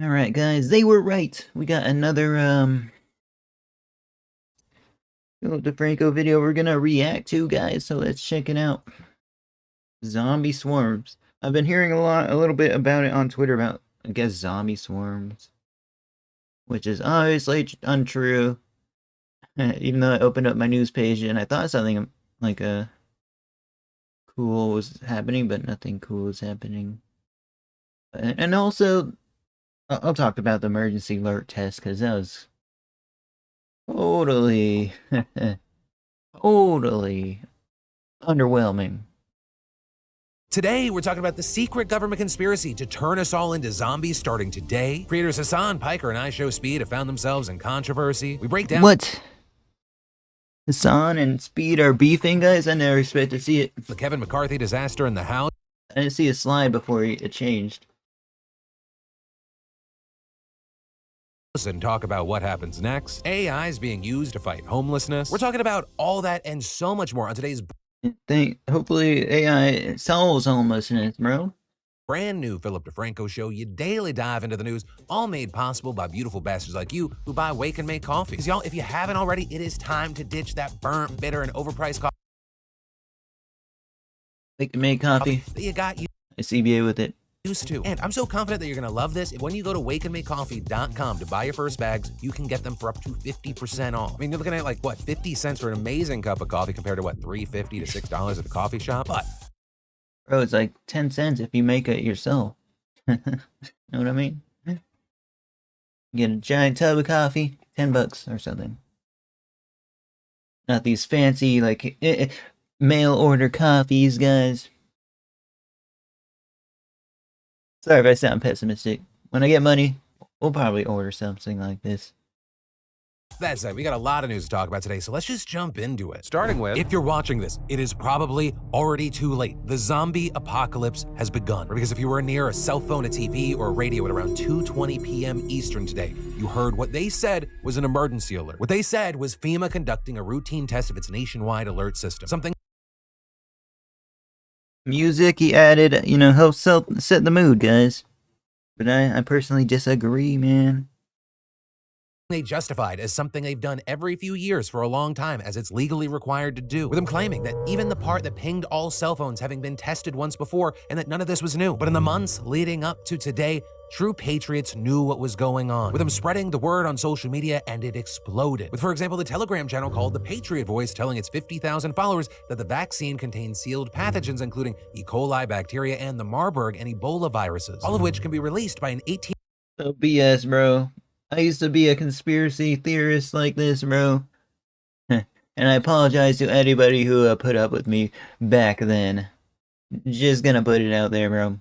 Alright guys, they were right. We got another Philip DeFranco video we're gonna react to, guys, so let's check it out. Zombie swarms. I've been hearing a little bit about it on Twitter about, I guess, zombie swarms, which is obviously untrue. Even though I opened up my news page and I thought something like cool was happening, but nothing cool is happening. And also, I'll talk about the emergency alert test because that was totally, totally underwhelming. Today, we're talking about the secret government conspiracy to turn us all into zombies starting today. Creators Hassan, Piker, and ISHOWSPEED have found themselves in controversy. We break down What? Hassan and Speed are beefing, guys? I never expect to see it. the Kevin McCarthy disaster in the House. I didn't see a slide before it changed. And talk about what happens next. AI is being used to fight homelessness. We're talking about all that and so much more on today's Hopefully AI solves homelessness, bro. brand new Philip DeFranco show. You daily dive into the news, all made possible by beautiful bastards like you who buy Wake and Make coffee. Because y'all, if you haven't already, it is time to ditch that burnt, bitter, and overpriced coffee. Wake and Make coffee. That you got A CBA with it. used to. And I'm so confident that you're gonna love this. When you go to wakeandmakecoffee.com to buy your first bags, you can get them for up to 50% off. I mean, you're looking at like, what, 50 cents for an amazing cup of coffee compared to what, $3.50 to $6 at the coffee shop? But Bro, it's like 10 cents if you make it yourself. Know what I mean? Get a giant tub of coffee, $10 or something. Not these fancy, like, mail order coffees, guys. Sorry if I sound pessimistic. When I get money, we'll probably order something like this. that said, we got a lot of news to talk about today, so let's just jump into it. Starting with, if you're watching this, it is probably already too late. The zombie apocalypse has begun. Because if you were near a cell phone, a TV, or a radio at around 2:20 p.m. Eastern today, you heard what they said was an emergency alert. What they said was FEMA conducting a routine test of its nationwide alert system. Something Music, he added, helps set the mood, guys. But I personally disagree, man. they justified as something they've done every few years for a long time, as it's legally required to do, with them claiming that even the part that pinged all cell phones having been tested once before and that none of this was new. But in the months leading up to today, true patriots knew what was going on, with them spreading the word on social media, and it exploded. With, for example, the Telegram channel called The Patriot Voice telling its 50,000 followers that the vaccine contains sealed pathogens including E. coli bacteria and the Marburg and Ebola viruses, all of which can be released by an 18 So BS, bro. I used to be a conspiracy theorist like this, bro. And I apologize to anybody who put up with me back then. Just gonna put it out there, bro.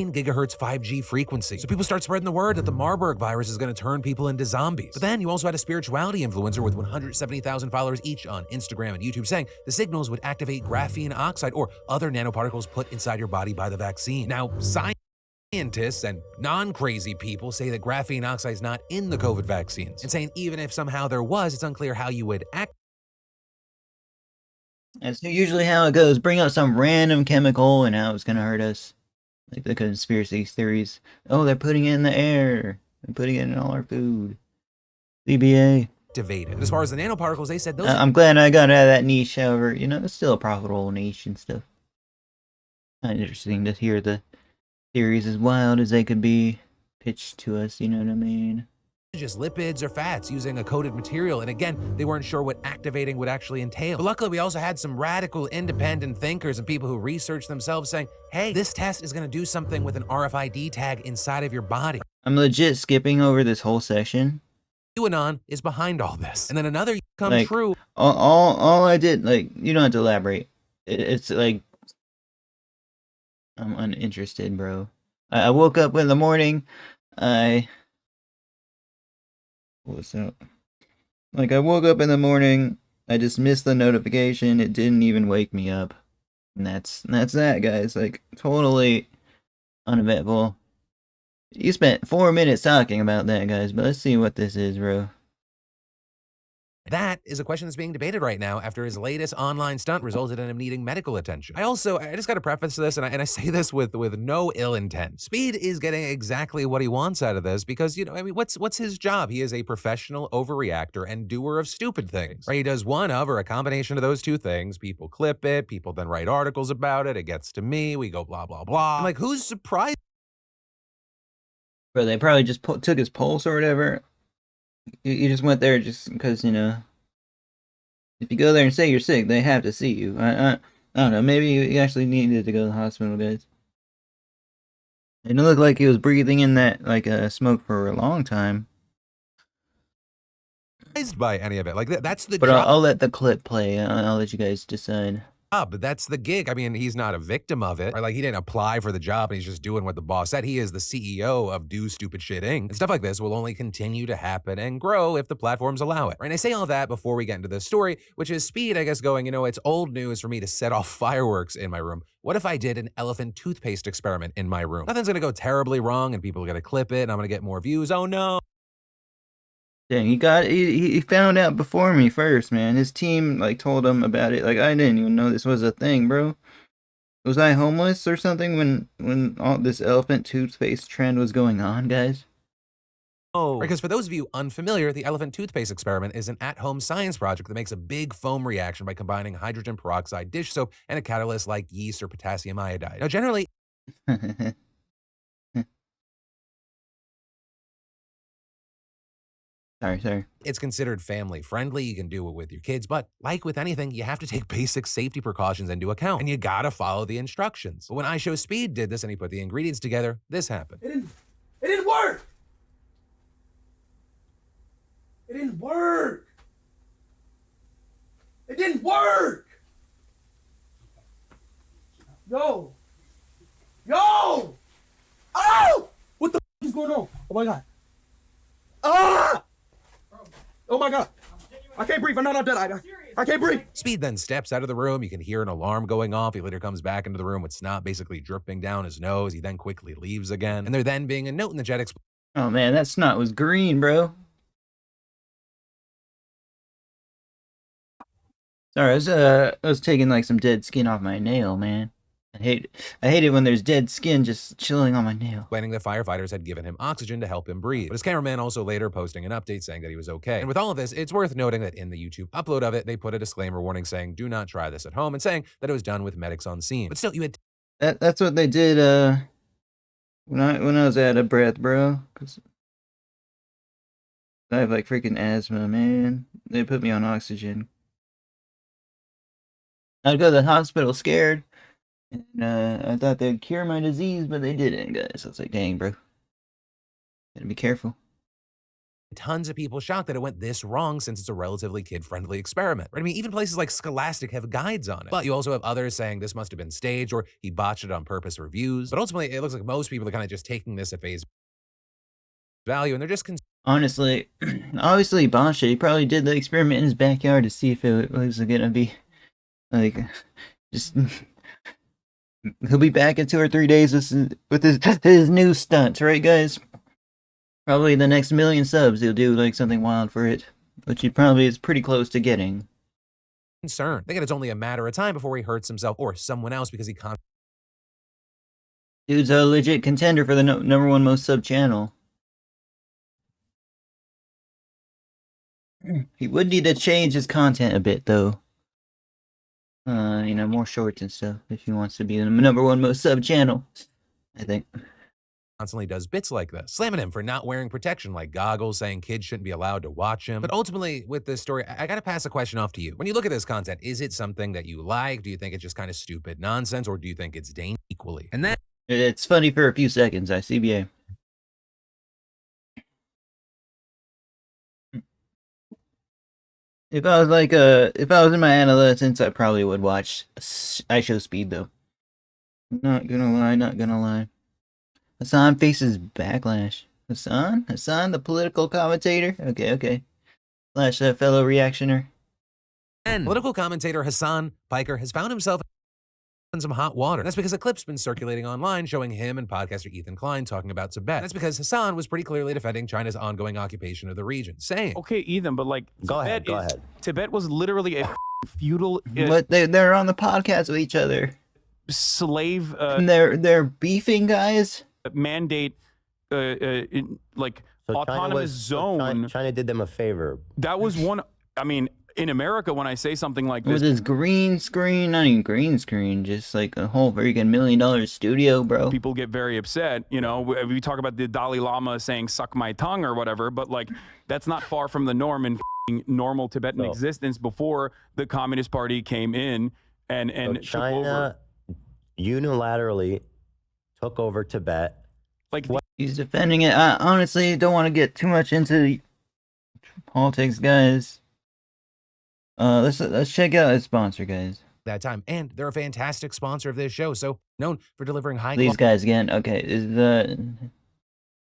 gigahertz 5G frequency. So people start spreading the word that the Marburg virus is going to turn people into zombies. But then you also had a spirituality influencer with 170,000 followers each on Instagram and YouTube saying the signals would activate graphene oxide or other nanoparticles put inside your body by the vaccine. Now, scientists and non-crazy people say that graphene oxide is not in the COVID vaccines, and saying even if somehow there was, it's unclear how you would act. That's usually how it goes. Bring up some random chemical and how it's gonna hurt us. Like the conspiracy theories. Oh, they're putting it in the air. They're putting it in all our food. CBA. Activated. As far as the nanoparticles, they said those I'm glad I got out of that niche, however. It's still a profitable niche and stuff. Kind of interesting to hear the theories as wild as they could be pitched to us, you know what I mean? just lipids or fats using a coated material, and again, they weren't sure what activating would actually entail. But luckily, we also had some radical independent thinkers and people who researched themselves saying, hey, this test is going to do something with an RFID tag inside of your body. I'm legit skipping over this whole section. QAnon is behind all this. And then another come like, true. All I did, you don't have to elaborate. It's like, I'm uninterested, bro. I woke up in the morning, what's up? I woke up in the morning, I just missed the notification, it didn't even wake me up. And that's that, guys. Totally uneventful. You spent 4 minutes talking about that, guys, but let's see what this is, bro. That is a question that's being debated right now after his latest online stunt resulted in him needing medical attention. I just got to preface this, and I say this with no ill intent. Speed is getting exactly what he wants out of this because, I mean, what's his job? He is a professional overreactor and doer of stupid things. Right? He does one of or a combination of those two things. People clip it, people then write articles about it. It gets to me, we go blah blah blah. I'm like, who's surprised? Bro, they probably just took his pulse or whatever. You just went there just because, if you go there and say you're sick, they have to see you. I don't know. Maybe you actually needed to go to the hospital, guys. It didn't look like he was breathing in that smoke for a long time. By any of it. Like that's the But job. I'll let the clip play. I'll let you guys decide. But that's the gig. I mean, he's not a victim of it. Or like he didn't apply for the job and he's just doing what the boss said. He is the CEO of Do Stupid Shit Inc. And stuff like this will only continue to happen and grow if the platforms allow it. Right? And I say all that before we get into this story, which is Speed, I guess, going, it's old news for me to set off fireworks in my room. What if I did an elephant toothpaste experiment in my room? Nothing's gonna go terribly wrong and people are gonna clip it and I'm gonna get more views. Oh no. Dang, he found out before me first, man. His team told him about it. Like I didn't even know this was a thing, bro. Was I homeless or something when all this elephant toothpaste trend was going on, guys? Oh. Because for those of you unfamiliar, the elephant toothpaste experiment is an at-home science project that makes a big foam reaction by combining hydrogen peroxide dish soap and a catalyst like yeast or potassium iodide. Now, generally, Sorry. it's considered family friendly. You can do it with your kids, but like with anything, you have to take basic safety precautions into account and you gotta follow the instructions. But when ISHOWSPEED did this and he put the ingredients together, this happened. It didn't work. It didn't work. It didn't work. Yo. Oh! What the f is going on? Oh my god. Ah! Oh my god. I can't breathe. I'm not dead. I can't breathe. Speed then steps out of the room. You can hear an alarm going off. He later comes back into the room with snot basically dripping down his nose. He then quickly leaves again. And there then being a note in the jet explains. Oh man, that snot was green, bro. Sorry, I was taking some dead skin off my nail, man. I hate it when there's dead skin just chilling on my nail. Explaining that firefighters had given him oxygen to help him breathe. But his cameraman also later posting an update saying that he was okay. And with all of this, it's worth noting that in the YouTube upload of it, they put a disclaimer warning saying, do not try this at home, and saying that it was done with medics on scene. But still, you had That's what they did when I was out of breath, bro. 'Cause I have freaking asthma, man. They put me on oxygen. I'd go to the hospital scared. And I thought they'd cure my disease, but they didn't, guys. I was like, dang, bro. Gotta be careful. tons of people shocked that it went this wrong since it's a relatively kid-friendly experiment. Right? I mean, even places like Scholastic have guides on it. But you also have others saying this must have been staged or he botched it on purpose reviews. But ultimately, it looks like most people are kind of just taking this at face value and they're just honestly, obviously, Basha, he probably did the experiment in his backyard to see if it was gonna be just. He'll be back in 2 or 3 days with his new stunts, right, guys? Probably the next 1,000,000 subs, he'll do something wild for it, which he probably is pretty close to getting. concerned. Thinking it's only a matter of time before he hurts himself or someone else because he can't. Dude's a legit contender for the #1 most sub channel. He would need to change his content a bit, though. More shorts and stuff if he wants to be the #1 most sub channel, I think. Constantly does bits like this, slamming him for not wearing protection like goggles, saying kids shouldn't be allowed to watch him. But ultimately, with this story, I gotta pass a question off to you. When you look at this content, is it something that you like? Do you think it's just kind of stupid nonsense, or do you think it's dangerous equally? And then It's funny for a few seconds, ICBA. If I was in my adolescence, I probably would watch ISHOWSPEED though. Not gonna lie. Hassan faces backlash. Hassan, the political commentator. Okay. Slash fellow reactioner. political commentator Hassan Piker has found himself some hot water. And that's because a clip's been circulating online showing him and podcaster Ethan Klein talking about Tibet. That's because Hassan was pretty clearly defending China's ongoing occupation of the region, saying, Okay, Ethan, but like, Go ahead. Tibet was literally a feudal But they're on the podcast with each other. slave And they're beefing, guys. mandate, like autonomous zone. China did them a favor. That was one. I mean, in America, when I say something like With this, this green screen, not even green screen, just like a whole freaking $1 million studio, bro. people get very upset. You know, we talk about the Dalai Lama saying "suck my tongue" or whatever, but like that's not far from the norm in normal Tibetan existence before the Communist Party came in and So took China over. unilaterally took over Tibet. Like He's defending it. I honestly don't want to get too much into politics, guys. Let's check out his sponsor, guys. that time. And they're a fantastic sponsor of this show, so known for delivering high These guys again. Okay, is the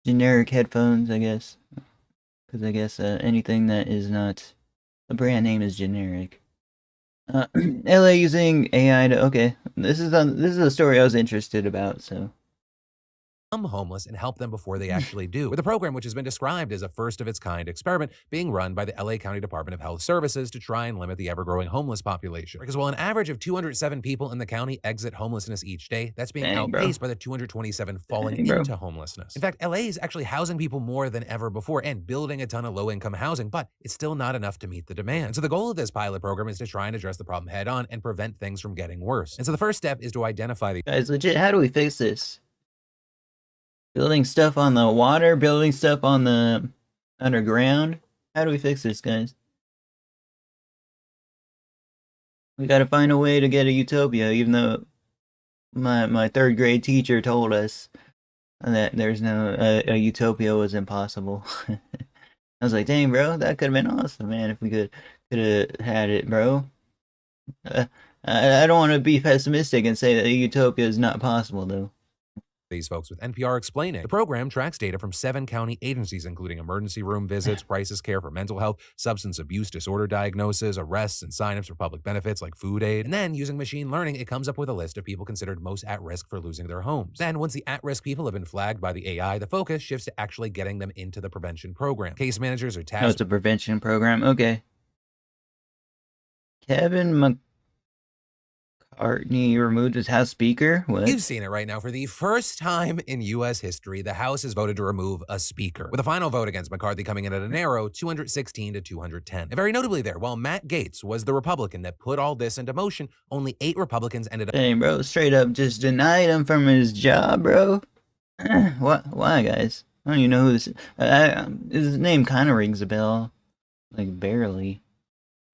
generic headphones, I guess. Because I guess anything that is not a brand name is generic. LA using AI to okay. This is a story I was interested about. So homeless and help them before they actually do. With a program which has been described as a first-of-its-kind experiment being run by the LA County Department of Health Services to try and limit the ever-growing homeless population. Because while an average of 207 people in the county exit homelessness each day, that's being outpaced by the 227 falling into homelessness. In fact, LA is actually housing people more than ever before and building a ton of low-income housing, but it's still not enough to meet the demand. And so the goal of this pilot program is to try and address the problem head-on and prevent things from getting worse. And so the first step is to identify the guys, legit, how do we fix this? Building stuff on the water, building stuff on the underground. How do we fix this, guys? We gotta find a way to get a utopia, even though my third grade teacher told us that there's no a utopia was impossible. I was like, dang, bro, that could have been awesome, man, if we could have had it, bro. I don't want to be pessimistic and say that a utopia is not possible, though. These folks with NPR explaining. The program tracks data from 7 county agencies, including emergency room visits, crisis care for mental health, substance abuse disorder diagnosis, arrests, and signups for public benefits like food aid. And then, using machine learning, it comes up with a list of people considered most at risk for losing their homes. Then, once the at-risk people have been flagged by the AI, the focus shifts to actually getting them into the prevention program. Case managers are tasked. Oh, it's a prevention program. Okay. Kevin McCartney removed his House Speaker? What? You've seen it right now. For the first time in U.S. history, the House has voted to remove a speaker, with a final vote against McCarthy coming in at a narrow 216 to 210. And very notably there, while Matt Gaetz was the Republican that put all this into motion, only 8 Republicans ended up... Dang, bro, straight up just denied him from his job, bro. What? Why, guys? I don't even know who this is. His name kind of rings a bell. Like, barely.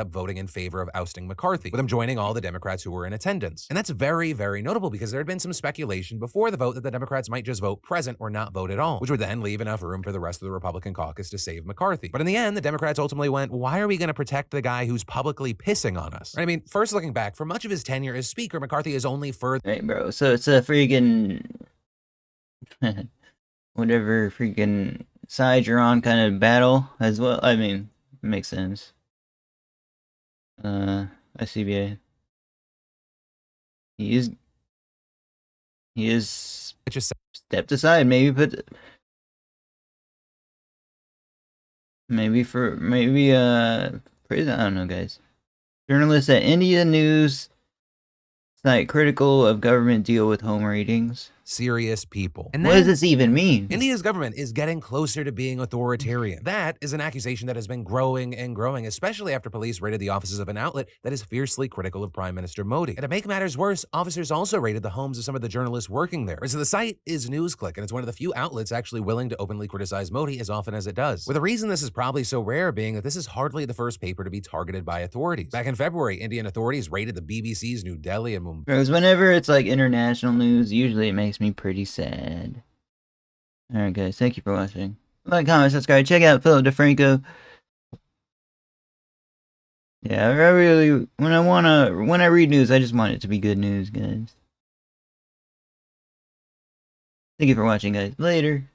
voting in favor of ousting McCarthy, with him joining all the Democrats who were in attendance. And that's very, very notable because there had been some speculation before the vote that the Democrats might just vote present or not vote at all, which would then leave enough room for the rest of the Republican caucus to save McCarthy. But in the end, the Democrats ultimately went, why are we going to protect the guy who's publicly pissing on us? I mean, first looking back, for much of his tenure as Speaker, McCarthy is only further... Hey, bro, so it's a freaking... whatever freaking side you're on kind of battle as well. I mean, it makes sense. ICBA. He is just stepped aside, maybe, but maybe prison. I don't know, guys. Journalist at India News site critical of government deal with home ratings. serious people. And what does this even mean? India's government is getting closer to being authoritarian. That is an accusation that has been growing and growing, especially after police raided the offices of an outlet that is fiercely critical of Prime Minister Modi. And to make matters worse, officers also raided the homes of some of the journalists working there. So the site is NewsClick, and it's one of the few outlets actually willing to openly criticize Modi as often as it does. With the reason this is probably so rare being that this is hardly the first paper to be targeted by authorities. Back in February, Indian authorities raided the BBC's New Delhi and Mumbai. Because whenever it's like international news, usually it makes me pretty sad. Alright guys, thank you for watching. Like, comment, subscribe, check out Philip DeFranco. Yeah, I really, when I read news, I just want it to be good news, guys. Thank you for watching, guys. Later.